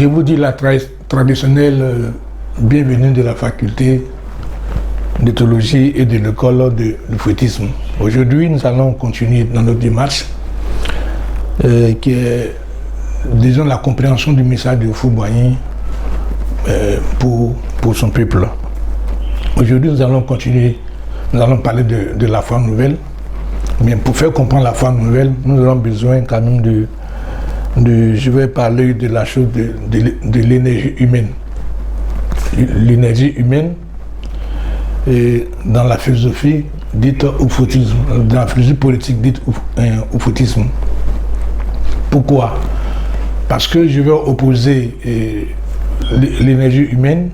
Je vous dis la traditionnelle bienvenue de la faculté de théologie et de l'école de l'oufouettisme. Aujourd'hui, nous allons continuer dans notre démarche qui est, disons, la compréhension du message de Houphouët-Boigny pour son peuple. Aujourd'hui, nous allons continuer, nous allons parler de la foi nouvelle. Mais pour faire comprendre la foi nouvelle, nous aurons besoin quand même je vais parler de la chose de l'énergie humaine. L'énergie humaine, dans la philosophie dite oufouettisme, dans la philosophie politique dite oufouettisme. Pourquoi? Parce que je vais opposer l'énergie humaine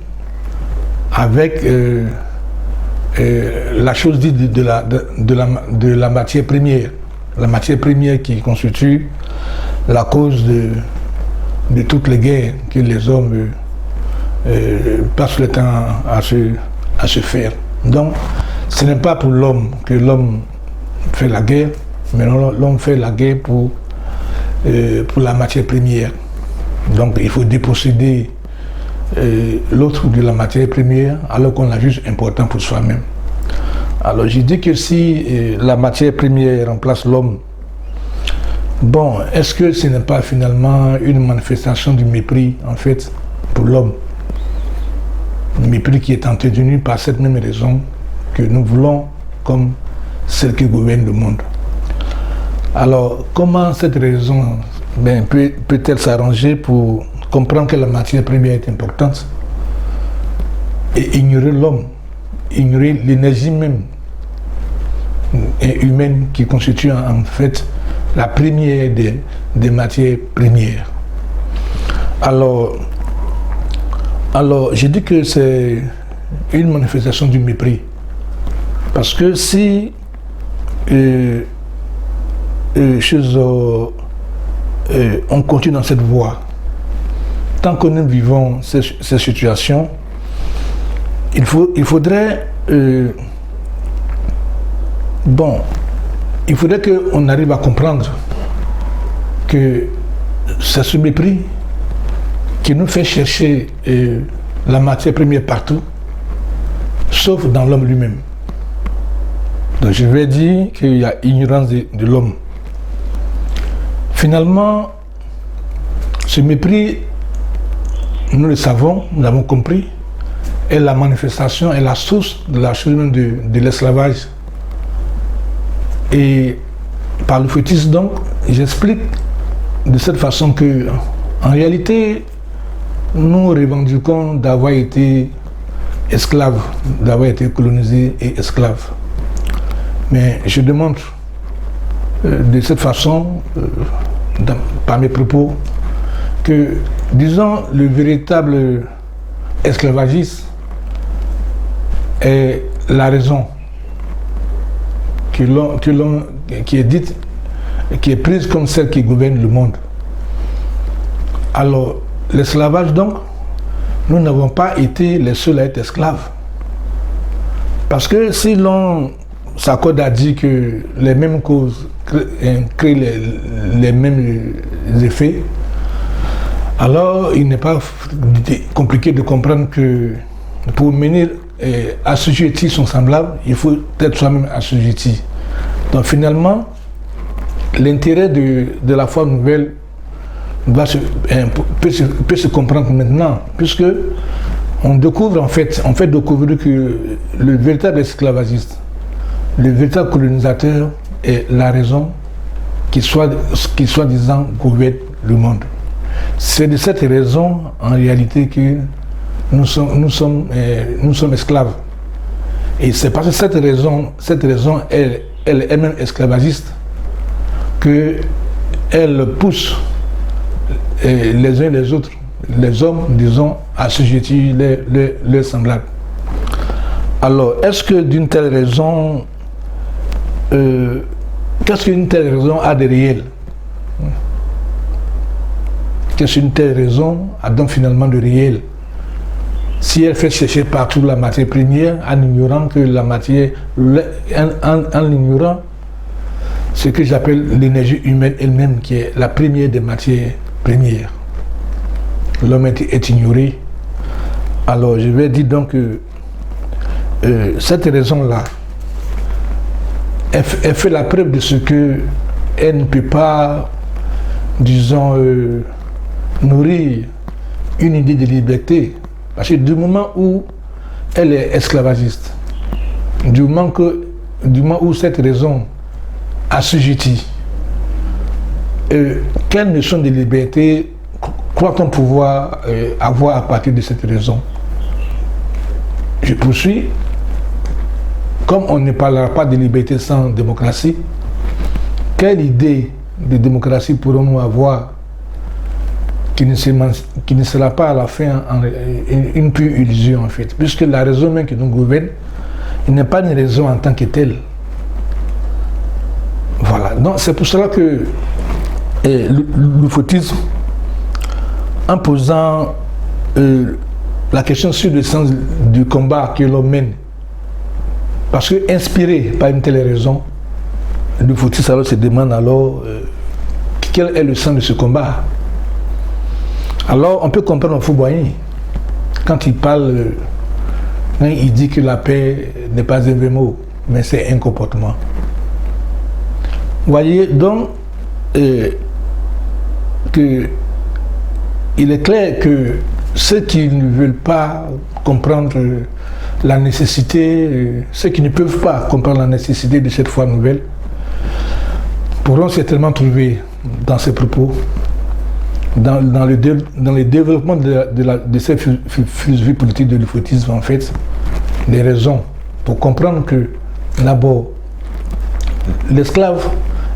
avec la chose dite de la matière première. La matière première qui constitue la cause de toutes les guerres que les hommes passent le temps à se faire. Donc, ce n'est pas pour l'homme que l'homme fait la guerre, mais l'homme fait la guerre pour la matière première. Donc, il faut déposséder l'autre de la matière première alors qu'on la juge important pour soi-même. Alors, je dis que si la matière première remplace l'homme, bon, est-ce que ce n'est pas finalement une manifestation du mépris, en fait, pour l'homme? Mépris qui est entretenu par cette même raison que nous voulons comme celle qui gouverne le monde. Alors, comment cette raison peut-elle s'arranger pour comprendre que la matière première est importante et ignorer l'homme, ignorer l'énergie même humaine qui constitue en fait la première des matières premières. Alors, je dis que c'est une manifestation du mépris. Parce que si on continue dans cette voie, tant que nous vivons ces situations, il faudrait qu'on arrive à comprendre que c'est ce mépris qui nous fait chercher la matière première partout, sauf dans l'homme lui-même. Donc je vais dire qu'il y a ignorance de l'homme. Finalement, ce mépris, nous le savons, nous l'avons compris, est la manifestation, est la source de la chose même de l'esclavage. Et par le fœtus, donc, j'explique de cette façon que, en réalité, nous revendiquons d'avoir été esclaves, d'avoir été colonisés et esclaves. Mais je démontre de cette façon, par mes propos, que, disons, le véritable esclavagisme est la raison qui est dite, qui est prise comme celle qui gouverne le monde. Alors, l'esclavage, donc, nous n'avons pas été les seuls à être esclaves. Parce que si l'on s'accorde à dire que les mêmes causes créent les mêmes effets, alors il n'est pas compliqué de comprendre que pour mener assujettir son semblable, il faut être soi-même assujetti. Donc finalement, l'intérêt de la foi nouvelle peut se comprendre maintenant, puisque on fait découvrir que le véritable esclavagiste, le véritable colonisateur est la raison qui soi-disant gouverne le monde. C'est de cette raison, en réalité, que nous sommes esclaves. Et c'est parce que cette raison elle est même esclavagiste, qu'elle pousse les uns et les autres, les hommes, disons, à assujettir leurs semblables. Alors, est-ce que d'une telle raison, qu'est-ce qu'une telle raison a de réel? Qu'est-ce qu'une telle raison a donc finalement de réel? Si elle fait chercher partout la matière première, en ignorant que la matière, en ignorant ce que j'appelle l'énergie humaine elle-même, qui est la première des matières premières. l'homme est ignoré. Alors je vais dire donc que cette raison-là, elle fait la preuve de ce que elle ne peut pas, disons, nourrir une idée de liberté. Parce que du moment où elle est esclavagiste, du moment où cette raison assujettit, quelle notion de liberté croit-on pouvoir avoir à partir de cette raison? Je poursuis. Comme on ne parlera pas de liberté sans démocratie, quelle idée de démocratie pourrons-nous avoir qui ne sera pas à la fin une pure illusion en fait, puisque la raison même qui nous gouverne n'est pas une raison en tant que telle. Voilà, donc c'est pour cela que le fautisme, en posant la question sur le sens du combat que l'on mène, parce que inspiré par une telle raison, le fautisme alors se demande alors quel est le sens de ce combat. Alors on peut comprendre Houphouët-Boigny quand il parle, quand il dit que la paix n'est pas un vrai mot, mais c'est un comportement. Vous voyez donc que il est clair que ceux qui ne veulent pas comprendre la nécessité, ceux qui ne peuvent pas comprendre la nécessité de cette foi nouvelle, pourront certainement trouver dans ces propos, dans le développement de cette philosophie politique de l'ufoutisme, en fait, des raisons pour comprendre que, d'abord,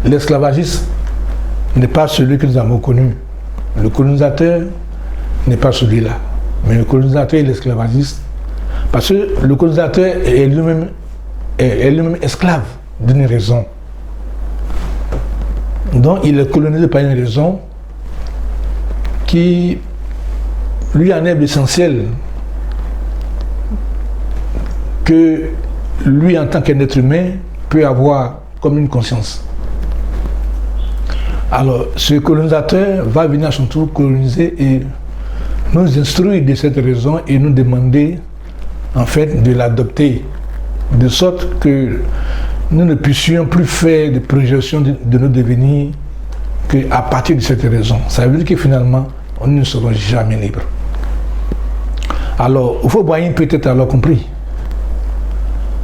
l'esclavagisme n'est pas celui que nous avons connu. Le colonisateur n'est pas celui-là. Mais le colonisateur est l'esclavagiste. Parce que le colonisateur est lui-même esclave d'une raison. Donc il est colonisé par une raison qui lui enlève l'essentiel que lui, en tant qu'être humain, peut avoir comme une conscience. Alors, ce colonisateur va venir à son tour coloniser et nous instruire de cette raison et nous demander, en fait, de l'adopter, de sorte que nous ne puissions plus faire de projection de nos devenirs qu'à partir de cette raison. Ça veut dire que finalement, on ne sera jamais libre. Alors, Houphouët-Boigny peut être alors compris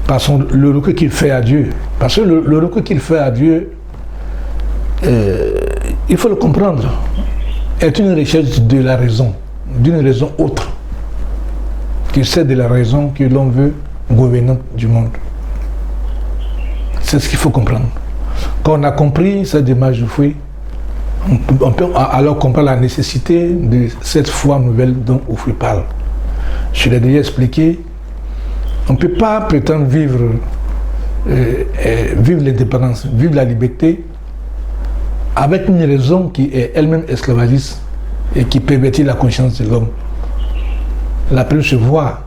par le recours qu'il fait à Dieu. Parce que le recours qu'il fait à Dieu, il faut le comprendre, est une recherche de la raison, d'une raison autre que celle de la raison que l'on veut gouvernante du monde. C'est ce qu'il faut comprendre. Quand on a compris cette démarche de foi, on peut alors comprendre la nécessité de cette foi nouvelle dont Houphouët parle. Je l'ai déjà expliqué, on ne peut pas prétendre vivre l'indépendance, vivre la liberté avec une raison qui est elle-même esclavagiste et qui pervertit la conscience de l'homme. La preuve se voit.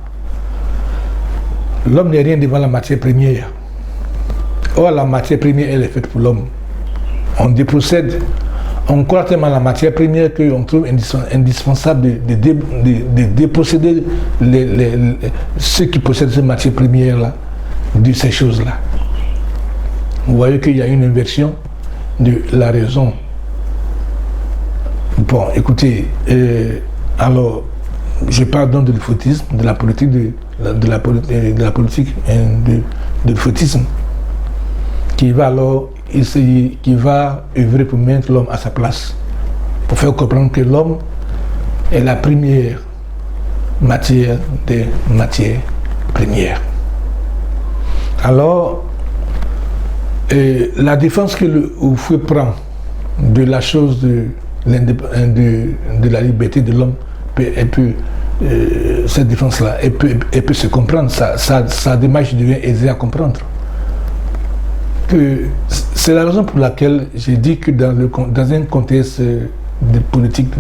L'homme n'est rien devant la matière première. Or, la matière première, elle est faite pour l'homme. On dépossède, on croit tellement à la matière première qu'on trouve indispensable de déposséder ceux qui possèdent cette matière première-là de ces choses-là. Vous voyez qu'il y a une inversion de la raison. Bon, écoutez, alors, je parle donc de l'ufoutisme, de la politique de l'ufoutisme, qui va alors essayer, qui va œuvrer pour mettre l'homme à sa place, pour faire comprendre que l'homme est la première matière des matières premières. Alors, la défense que Houphouët prend de la chose de la liberté de l'homme, cette défense-là, elle peut se comprendre, sa démarche devient aisée à comprendre. C'est la raison pour laquelle j'ai dit que dans un contexte de politique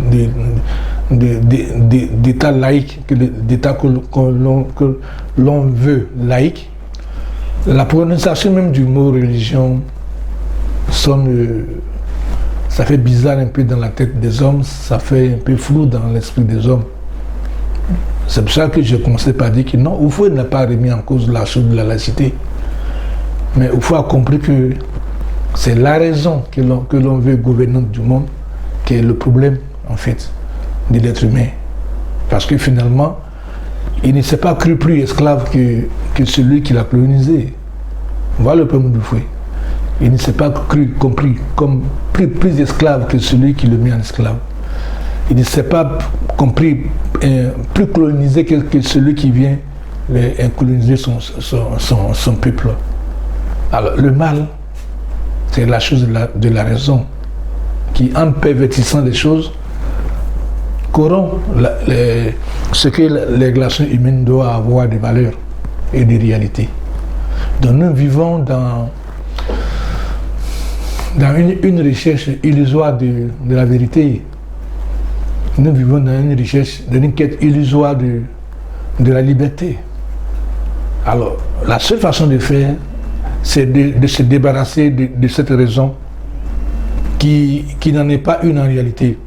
d'État laïque, d'État que l'on veut laïque, la prononciation même du mot religion sonne ça fait bizarre un peu dans la tête des hommes, ça fait un peu flou dans l'esprit des hommes. C'est pour ça que j'ai commencé par dire que non, Oufoué n'a pas remis en cause la chose de la laïcité. Mais Oufoué a compris que c'est la raison que l'on veut gouverner du monde qui est le problème, en fait, de l'être humain. Parce que finalement, il ne s'est pas cru plus esclave que celui qui l'a colonisé. Voilà le problème d'Oufoué. Il ne s'est pas compris comme plus esclave que celui qui le met en esclave. Il ne s'est pas compris plus colonisé que celui qui vient coloniser son peuple. Alors le mal, c'est la chose de la raison qui, en pervertissant les choses, corrompt ce que les relations humaines doivent avoir de valeur et de réalité. Donc nous vivons dans une recherche illusoire de la vérité. Nous vivons dans une quête illusoire de la liberté. Alors, la seule façon de faire, c'est de se débarrasser de cette raison qui n'en est pas une en réalité.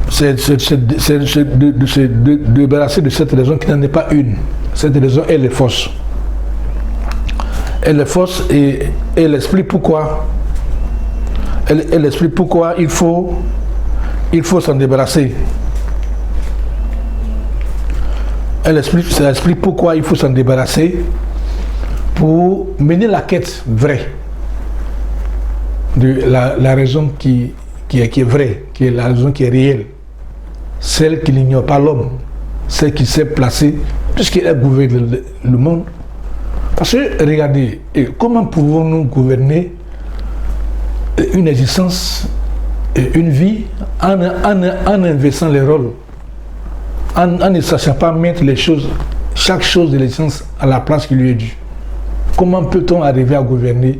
C'est de se débarrasser de cette raison qui n'en est pas une. Cette raison, elle est fausse. Elle est fausse et elle explique pourquoi. Elle explique pourquoi il faut s'en débarrasser. Ça explique pourquoi il faut s'en débarrasser pour mener la quête vraie de la raison qui est vraie, qui est la raison qui est réelle, celle qui n'ignore pas l'homme, celle qui s'est placée, puisqu'elle gouverne le monde. Parce que, regardez, comment pouvons-nous gouverner une existence, une vie, en inversant les rôles, en ne sachant pas mettre les choses, chaque chose de l'existence à la place qui lui est due? Comment peut-on arriver à gouverner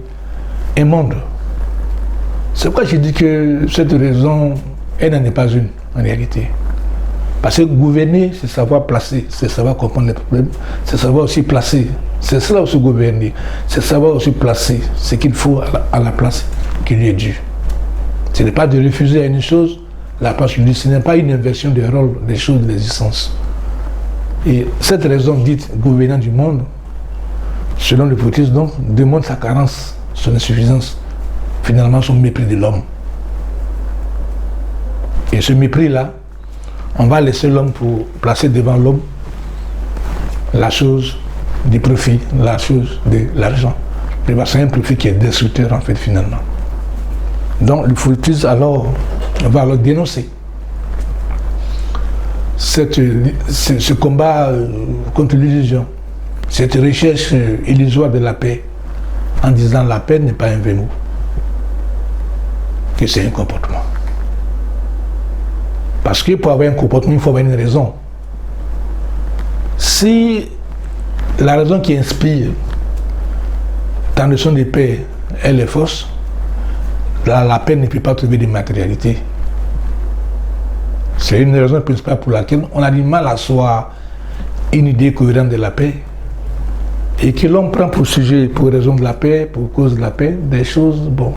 un monde? C'est pourquoi j'ai dit que cette raison, elle n'en est pas une, en réalité. Parce que gouverner, c'est savoir placer, c'est savoir comprendre les problèmes, c'est savoir aussi placer. C'est cela aussi gouverner, c'est savoir aussi placer ce qu'il faut à la place qui lui est due. Ce n'est pas de refuser à une chose la place qui lui est due, ce n'est pas une inversion des rôles des choses de l'existence. Et cette raison dite gouvernant du monde, selon l'hypothèse donc, démontre sa carence, son insuffisance, finalement son mépris de l'homme. Et ce mépris-là, on va laisser l'homme pour placer devant l'homme la chose du profit, la chose de l'argent. C'est un profit qui est destructeur en fait finalement. Donc il faut alors, on va alors dénoncer ce combat contre l'illusion, cette recherche illusoire de la paix, en disant la paix n'est pas un vain mot, que c'est un comportement. Parce que pour avoir un comportement, il faut avoir une raison. Si la raison qui inspire ta notion de paix, elle est fausse, la paix ne peut pas trouver de matérialité. C'est une raison principale pour laquelle on a du mal à asseoir une idée cohérente de la paix et que l'on prend pour sujet, pour raison de la paix, pour cause de la paix, des choses, bon,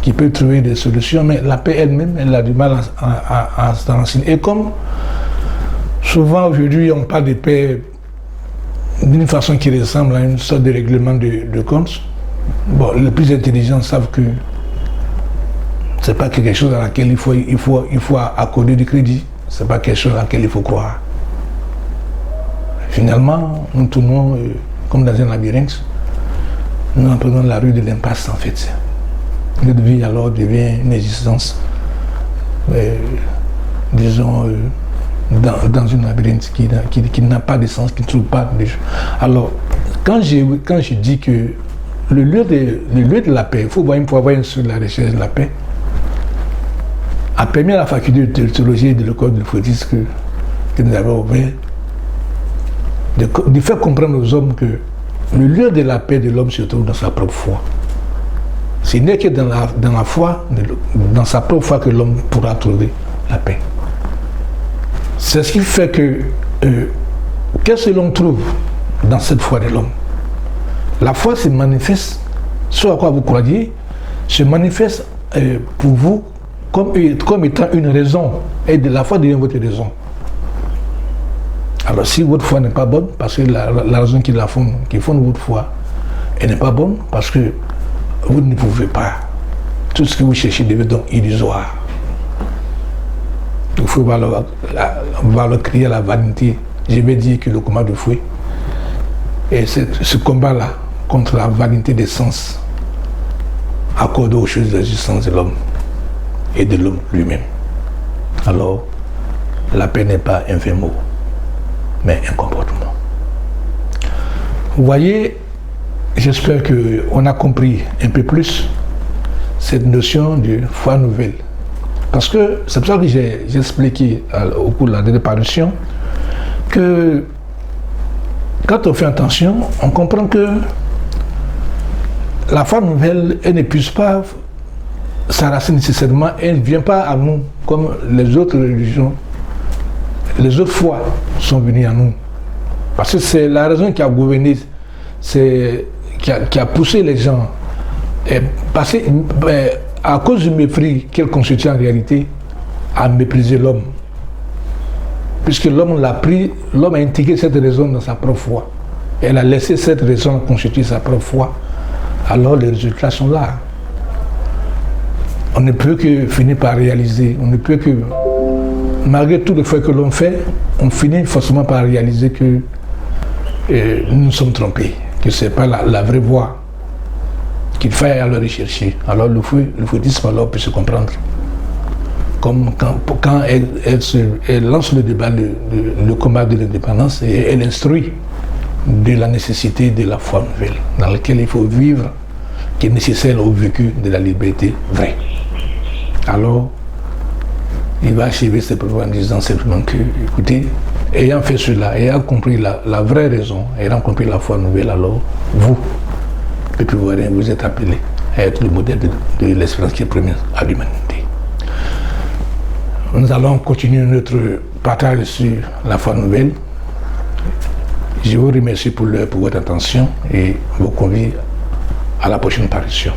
qui peuvent trouver des solutions, mais la paix elle-même, elle a du mal à s'en renseigner. Et comme souvent aujourd'hui on parle de paix d'une façon qui ressemble à une sorte de règlement de compte, bon, les plus intelligents savent que c'est pas quelque chose à laquelle il faut accorder du crédit, c'est pas quelque chose à laquelle il faut croire. Finalement, nous tournons comme dans un labyrinthe, nous prenons la rue de l'impasse en fait. Notre vie alors devient une existence, disons, dans une labyrinthe qui n'a pas de sens, qui ne trouve pas de... Alors, quand je dis que le lieu de la paix, il faut avoir une sur la recherche de la paix, a permis à la faculté de théologie et de l'école de l'hypothèse que nous avons ouvert de faire comprendre aux hommes que le lieu de la paix de l'homme se trouve dans sa propre foi. Ce n'est que dans la foi, dans sa propre foi que l'homme pourra trouver la paix. C'est ce qui fait que qu'est-ce que l'on trouve dans cette foi de l'homme? La foi se manifeste, ce à quoi vous croyez, se manifeste pour vous comme étant une raison, et de la foi devient votre raison. Alors si votre foi n'est pas bonne, parce que la raison qui fonde votre foi, elle n'est pas bonne, parce que vous ne pouvez pas. Tout ce que vous cherchez devient donc illusoire. Il faut valoir crier à la vanité. Je vais dire que le combat de fouet. Et ce combat-là, contre la vanité des sens, accordé aux choses de l'existence de l'homme et de l'homme lui-même. Alors, la paix n'est pas un fait mot, mais un comportement. Vous voyez, j'espère qu'on a compris un peu plus cette notion de foi nouvelle. Parce que c'est pour ça que j'ai expliqué au cours de la dernière parution que quand on fait attention, on comprend que la foi nouvelle, elle n'épuise pas sa racine nécessairement, elle ne vient pas à nous comme les autres religions, les autres foi sont venues à nous. Parce que c'est la raison qui a gouverné, qui a poussé les gens, à cause du mépris qu'elle constitue en réalité, à mépriser l'homme. Puisque l'homme l'a pris, l'homme a intégré cette raison dans sa propre foi. Elle a laissé cette raison constituer sa propre foi. Alors les résultats sont là. On ne peut que finir par réaliser, on ne peut que, malgré tout le fait que l'on fait, on finit forcément par réaliser que nous nous sommes trompés, que ce n'est pas la vraie voie, qu'il faille alors rechercher. Alors le fouettisme alors peut se comprendre. Comme quand elle lance le débat, le combat de l'indépendance, et elle instruit de la nécessité de la foi nouvelle, dans laquelle il faut vivre, qui est nécessaire au vécu de la liberté vraie. Alors, il va achever ses propos en disant simplement que, écoutez, ayant fait cela, ayant compris la vraie raison, ayant compris la foi nouvelle, alors vous, peuple ivoirien, vous êtes appelés à être le modèle de l'espérance qui est première à l'humanité. Nous allons continuer notre partage sur la foi nouvelle. Je vous remercie pour votre attention et vous convie à la prochaine parution.